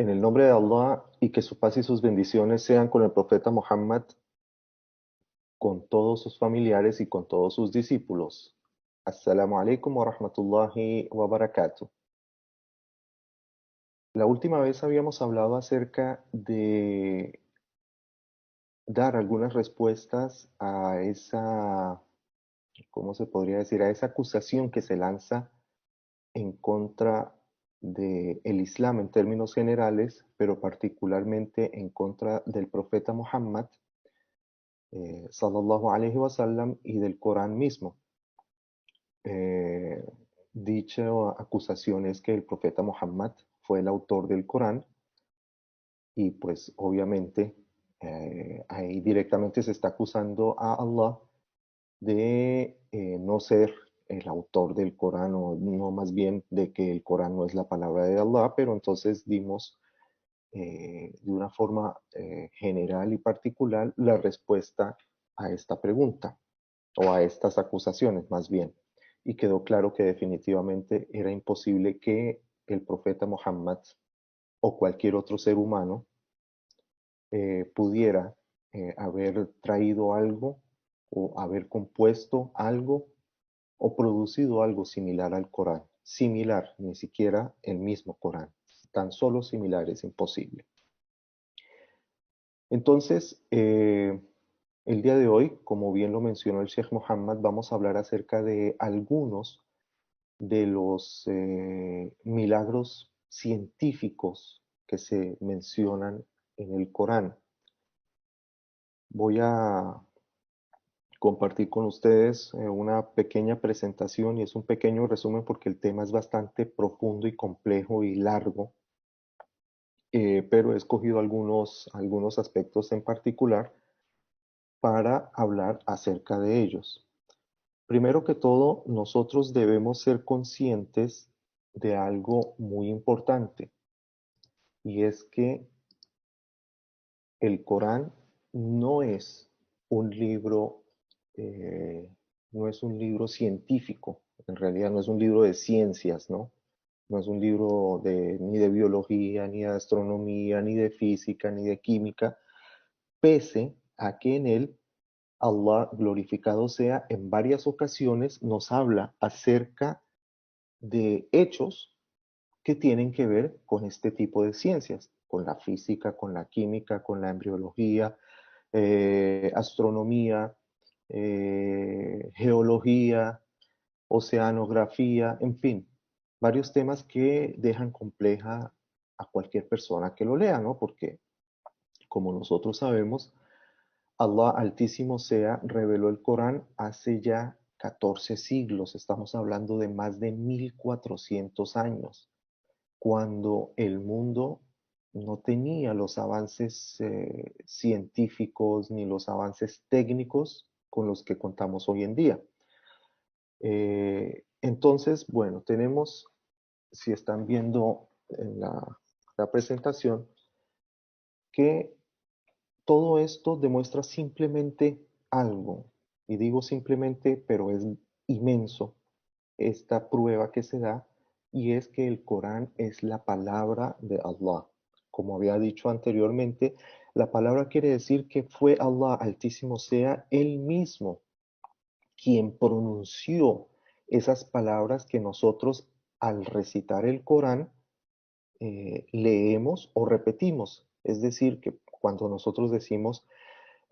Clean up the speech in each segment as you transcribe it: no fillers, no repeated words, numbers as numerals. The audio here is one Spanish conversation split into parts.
En el nombre de Allah y que su paz y sus bendiciones sean con el profeta Muhammad, con todos sus familiares y con todos sus discípulos. Assalamu alaikum wa rahmatullahi wa barakatuh. La última vez habíamos hablado acerca de dar algunas respuestas a esa, ¿cómo se podría decir? A esa acusación que se lanza en contra del Islam en términos generales, pero particularmente en contra del profeta Muhammad, sallallahu alaihi wasallam, y del Corán mismo. Eh, Dicha acusación es que el profeta Muhammad fue el autor del Corán y pues obviamente ahí directamente se está acusando a Allah de no ser el autor del Corán, o no, más bien de que el Corán no es la palabra de Allah. Pero entonces dimos de una forma general y particular la respuesta a esta pregunta, o a estas acusaciones más bien, y quedó claro que definitivamente era imposible que el profeta Muhammad o cualquier otro ser humano pudiera haber traído algo, o haber compuesto algo, o producido algo similar al Corán. Similar, ni siquiera el mismo Corán. Tan solo similar es imposible. Entonces, el día de hoy, como bien lo mencionó el Sheikh Muhammad, vamos a hablar acerca de algunos de los milagros científicos que se mencionan en el Corán. Voy a compartir con ustedes una pequeña presentación, y es un pequeño resumen porque el tema es bastante profundo y complejo y largo, pero he escogido algunos aspectos en particular para hablar acerca de ellos. Primero que todo, nosotros debemos ser conscientes de algo muy importante, y es que el Corán no es un libro, eh, no es un libro científico. En realidad no es un libro de ciencias, ¿no? No es un libro ni de biología, ni de astronomía, ni de física, ni de química, pese a que en él Allah, glorificado sea, en varias ocasiones nos habla acerca de hechos que tienen que ver con este tipo de ciencias, con la física, con la química, con la embriología, astronomía, geología, oceanografía, en fin, varios temas que dejan compleja a cualquier persona que lo lea, ¿no? Porque, como nosotros sabemos, Allah Altísimo Sea reveló el Corán hace ya 14 siglos. Estamos hablando de más de 1400 años, cuando el mundo no tenía los avances científicos ni los avances técnicos con los que contamos hoy en día. Entonces, bueno, tenemos, si están viendo en la presentación, que todo esto demuestra simplemente algo, y digo simplemente, pero es inmenso esta prueba que se da, y es que el Corán es la palabra de Allah. Como había dicho anteriormente, la palabra quiere decir que fue Allah Altísimo Sea Él mismo quien pronunció esas palabras que nosotros, al recitar el Corán, leemos o repetimos. Es decir, que cuando nosotros decimos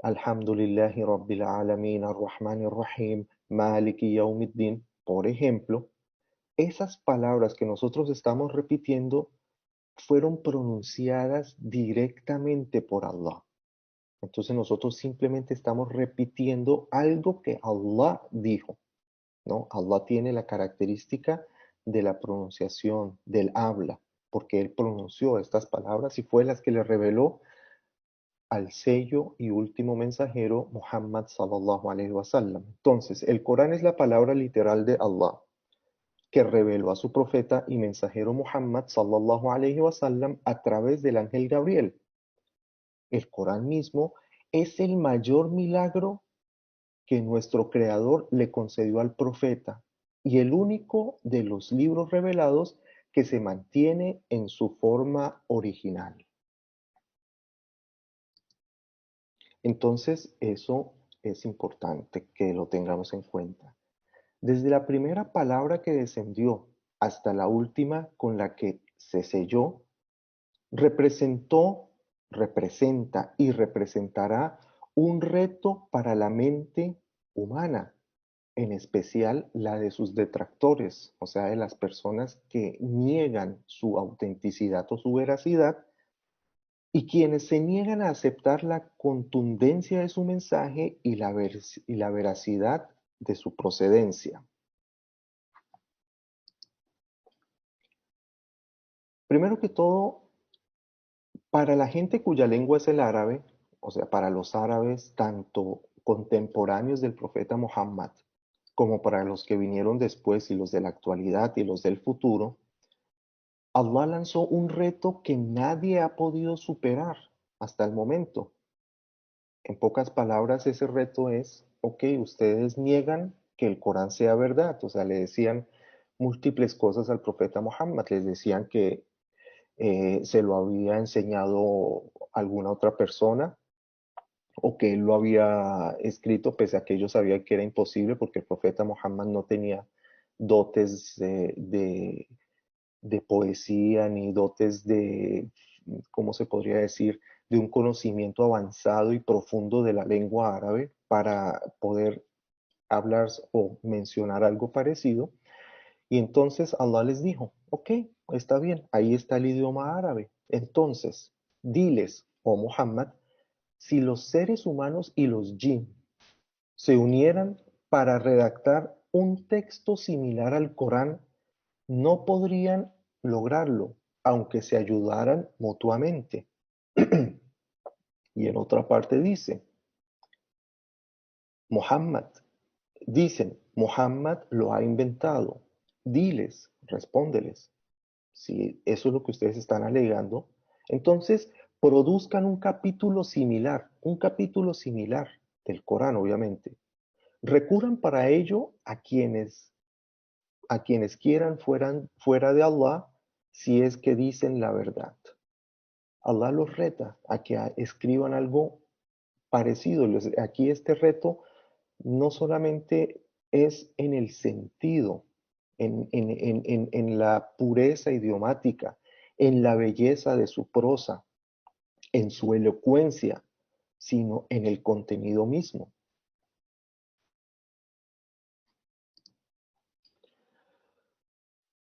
Alhamdulillahi Rabbil Alamin, Ar-Rahman Ar-Rahim, Maliki Yawmiddin, por ejemplo, esas palabras que nosotros estamos repitiendo fueron pronunciadas directamente por Allah. Entonces nosotros simplemente estamos repitiendo algo que Allah dijo, ¿no? Allah tiene la característica de la pronunciación, del habla, porque Él pronunció estas palabras y fue las que le reveló al sello y último mensajero Muhammad sallallahu alaihi wasallam. Entonces, el Corán es la palabra literal de Allah, que reveló a su profeta y mensajero Muhammad sallallahu alaihi wasallam a través del ángel Gabriel. El Corán mismo es el mayor milagro que nuestro Creador le concedió al profeta, y el único de los libros revelados que se mantiene en su forma original. Entonces, eso es importante que lo tengamos en cuenta. Desde la primera palabra que descendió hasta la última con la que se selló, representó, representa y representará un reto para la mente humana, en especial la de sus detractores, o sea, de las personas que niegan su autenticidad o su veracidad y quienes se niegan a aceptar la contundencia de su mensaje y la veracidad de su procedencia. Primero que todo, para la gente cuya lengua es el árabe, o sea, para los árabes, tanto contemporáneos del profeta Muhammad, como para los que vinieron después y los de la actualidad y los del futuro, Allah lanzó un reto que nadie ha podido superar hasta el momento. En pocas palabras, ese reto es, ok, ustedes niegan que el Corán sea verdad, o sea, le decían múltiples cosas al profeta Muhammad, les decían que se lo había enseñado alguna otra persona o que él lo había escrito, pese a que ellos sabían que era imposible porque el profeta Muhammad no tenía dotes de poesía ni dotes de, ¿cómo se podría decir?, de un conocimiento avanzado y profundo de la lengua árabe para poder hablar o mencionar algo parecido. Y entonces Allah les dijo, ok, está bien, ahí está el idioma árabe. Entonces, diles, oh Muhammad, si los seres humanos y los jinn se unieran para redactar un texto similar al Corán, no podrían lograrlo, aunque se ayudaran mutuamente. Y en otra parte dice, Muhammad, dicen, Muhammad lo ha inventado. Diles, respóndeles, si eso es lo que ustedes están alegando, entonces produzcan un capítulo similar del Corán, obviamente. Recurran para ello a quienes quieran fuera de Allah, si es que dicen la verdad. Allah los reta a que escriban algo parecido. Aquí este reto no solamente es en el sentido, en la pureza idiomática, en la belleza de su prosa, en su elocuencia, sino en el contenido mismo.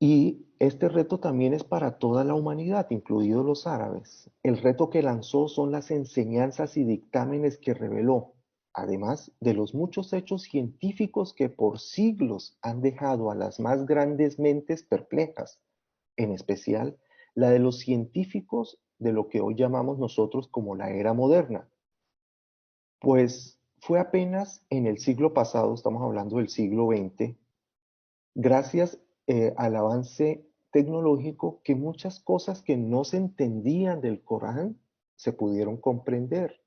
Y este reto también es para toda la humanidad, incluidos los árabes. El reto que lanzó son las enseñanzas y dictámenes que reveló, además de los muchos hechos científicos que por siglos han dejado a las más grandes mentes perplejas, en especial la de los científicos de lo que hoy llamamos nosotros como la era moderna. Pues fue apenas en el siglo pasado, estamos hablando del siglo XX, gracias al avance tecnológico, que muchas cosas que no se entendían del Corán se pudieron comprender.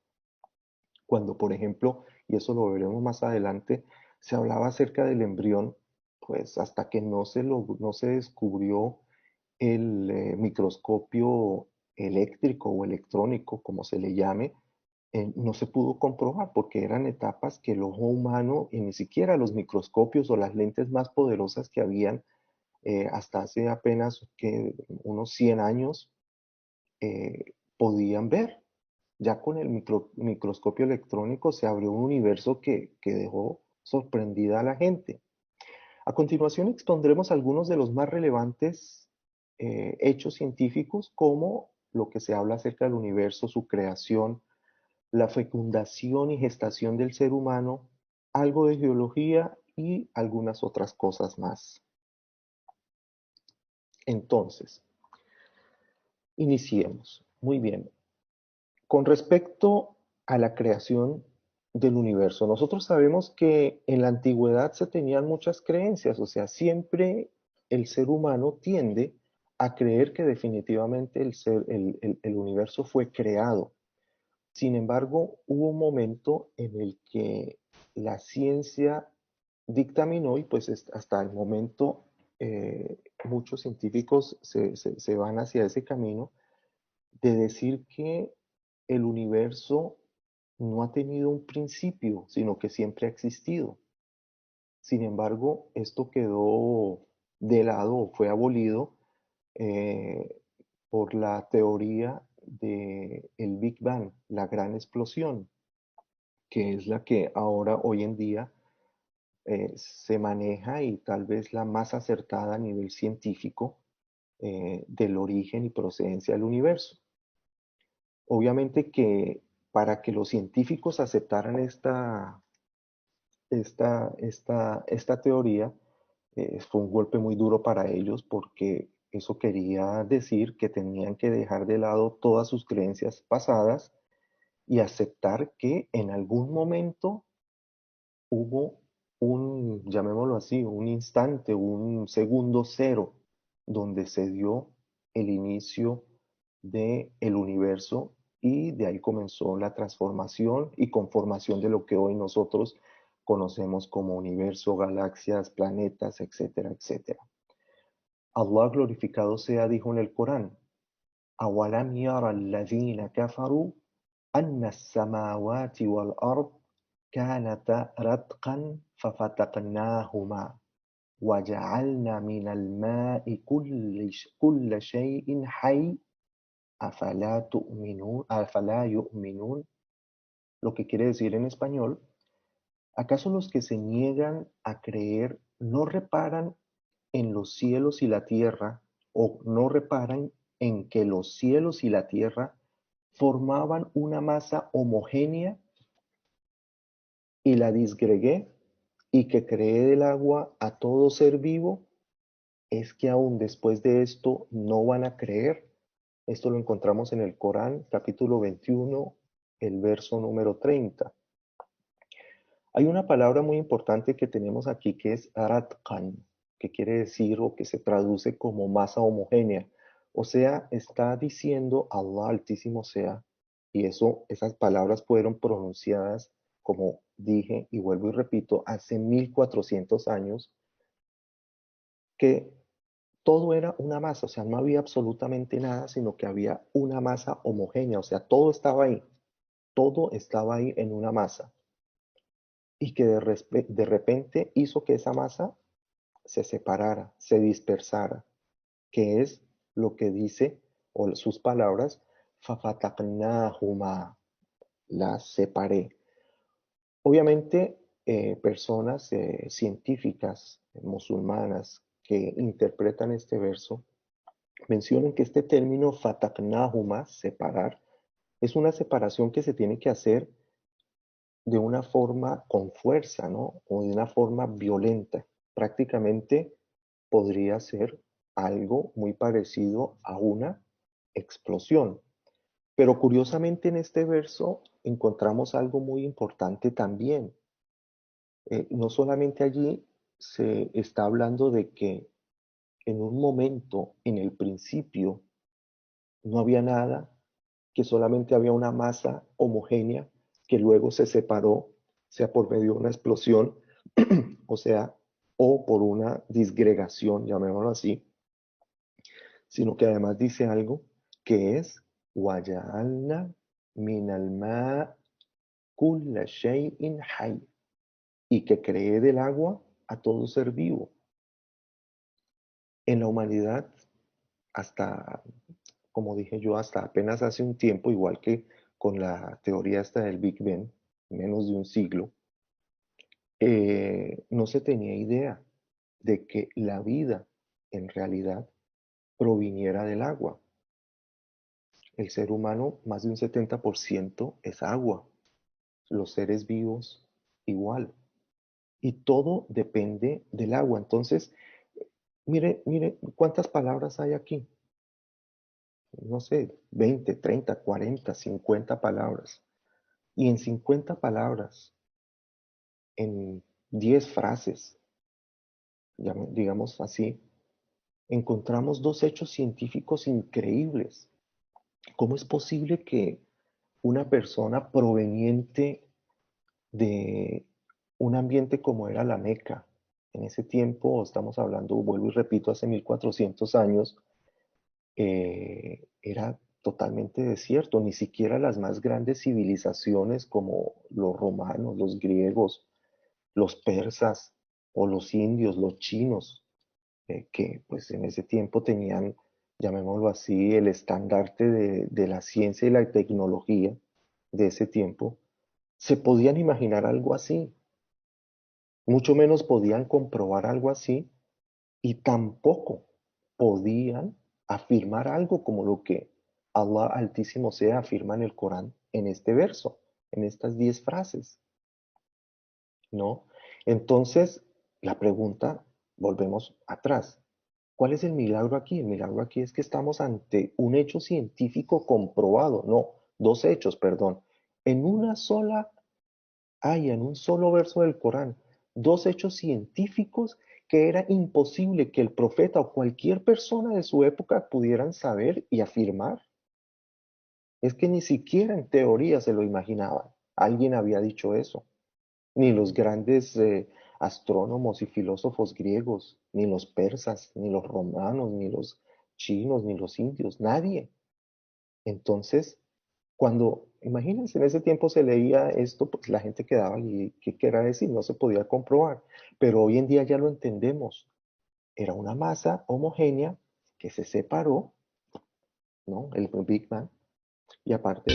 Cuando, por ejemplo, y eso lo veremos más adelante, se hablaba acerca del embrión, pues hasta que no se descubrió el microscopio eléctrico o electrónico, como se le llame, no se pudo comprobar porque eran etapas que el ojo humano y ni siquiera los microscopios o las lentes más poderosas que habían hasta hace apenas unos 100 años podían ver. Ya con el microscopio electrónico se abrió un universo que dejó sorprendida a la gente. A continuación expondremos algunos de los más relevantes hechos científicos, como lo que se habla acerca del universo, su creación, la fecundación y gestación del ser humano, algo de geología y algunas otras cosas más. Entonces, iniciemos. Muy bien. Con respecto a la creación del universo, nosotros sabemos que en la antigüedad se tenían muchas creencias, o sea, siempre el ser humano tiende a creer que definitivamente el universo fue creado. Sin embargo, hubo un momento en el que la ciencia dictaminó y pues hasta el momento muchos científicos se van hacia ese camino de decir que el universo no ha tenido un principio, sino que siempre ha existido. Sin embargo, esto quedó de lado o fue abolido eh, por la teoría del Big Bang, la gran explosión, que es la que ahora, hoy en día, se maneja y tal vez la más acertada a nivel científico del origen y procedencia del universo. Obviamente que para que los científicos aceptaran esta teoría, fue un golpe muy duro para ellos porque eso quería decir que tenían que dejar de lado todas sus creencias pasadas y aceptar que en algún momento hubo llamémoslo así, un instante, un segundo cero, donde se dio el inicio del universo y de ahí comenzó la transformación y conformación de lo que hoy nosotros conocemos como universo, galaxias, planetas, etcétera, etcétera. Allah glorificado sea dijo en el Corán: أَوَلَمْ يَرَ الَّذِينَ كَفَرُوا أَنَّ السَّمَاوَاتِ وَالْأَرْضَ كانتا رتقا ففتقناهما وجعلنا من الماء كل شيء حي أفلا يؤمنون. Lo que quiere decir en español: ¿acaso los que se niegan a creer no reparan en los cielos y la tierra, o no reparan en que los cielos y la tierra formaban una masa homogénea y la disgregué y que creé del agua a todo ser vivo? ¿Es que aún después de esto no van a creer? Esto lo encontramos en el Corán, capítulo 21, el verso número 30. Hay una palabra muy importante que tenemos aquí que es ratqan, que quiere decir o que se traduce como masa homogénea. O sea, está diciendo Allah Altísimo sea, y esas palabras fueron pronunciadas, como dije y vuelvo y repito, hace 1400 años, que todo era una masa, o sea, no había absolutamente nada, sino que había una masa homogénea, o sea, todo estaba ahí en una masa, y que de repente hizo que esa masa se separara, se dispersara, que es lo que dice, o sus palabras: fafataqnahuma, las separé. Obviamente, personas científicas musulmanas que interpretan este verso mencionan que este término fataknahuma, separar, es una separación que se tiene que hacer de una forma con fuerza, ¿no? O de una forma violenta. Prácticamente podría ser algo muy parecido a una explosión. Pero curiosamente en este verso encontramos algo muy importante también. No solamente allí se está hablando de que en un momento, en el principio, no había nada, que solamente había una masa homogénea que luego se separó, sea por medio de una explosión, o sea, o por una disgregación, llamémoslo así, sino que además dice algo que es وَجَعَلْنَا مِنَ الْمَاءِ كُلَّ شَيْءٍ حَيٍّ, y que cree del agua a todo ser vivo. En la humanidad, hasta, como dije yo, hasta apenas hace un tiempo, igual que con la teoría esta del Big Bang, menos de un siglo, no se tenía idea de que la vida en realidad proviniera del agua. El ser humano, más de un 70% es agua, los seres vivos igual, y todo depende del agua. Entonces, mire cuántas palabras hay aquí. No sé, 20, 30, 40, 50 palabras. Y en 50 palabras, en 10 frases, digamos así, encontramos dos hechos científicos increíbles. ¿Cómo es posible que una persona proveniente de un ambiente como era la Meca, En ese tiempo, estamos hablando, vuelvo y repito, hace 1400 años, era totalmente desierto. Ni siquiera las más grandes civilizaciones como los romanos, los griegos, los persas o los indios, los chinos, que pues en ese tiempo tenían, llamémoslo así, el estandarte de la ciencia y la tecnología de ese tiempo, se podían imaginar algo así, mucho menos podían comprobar algo así y tampoco podían afirmar algo como lo que Allah Altísimo sea afirma en el Corán en este verso, en estas 10 frases, ¿no? Entonces, la pregunta, volvemos atrás. ¿Cuál es el milagro aquí? El milagro aquí es que estamos ante un hecho científico comprobado, no, dos hechos, perdón, en una sola en un solo verso del Corán, dos hechos científicos que era imposible que el profeta o cualquier persona de su época pudieran saber y afirmar. Es que ni siquiera en teoría se lo imaginaban. Alguien había dicho eso. Ni los grandes astrónomos y filósofos griegos, ni los persas, ni los romanos, ni los chinos, ni los indios, nadie. Entonces, cuando, imagínense, en ese tiempo se leía esto, pues la gente quedaba y ¿qué querrá decir? No se podía comprobar. Pero hoy en día ya lo entendemos. Era una masa homogénea que se separó, ¿no? El Big Bang. Y aparte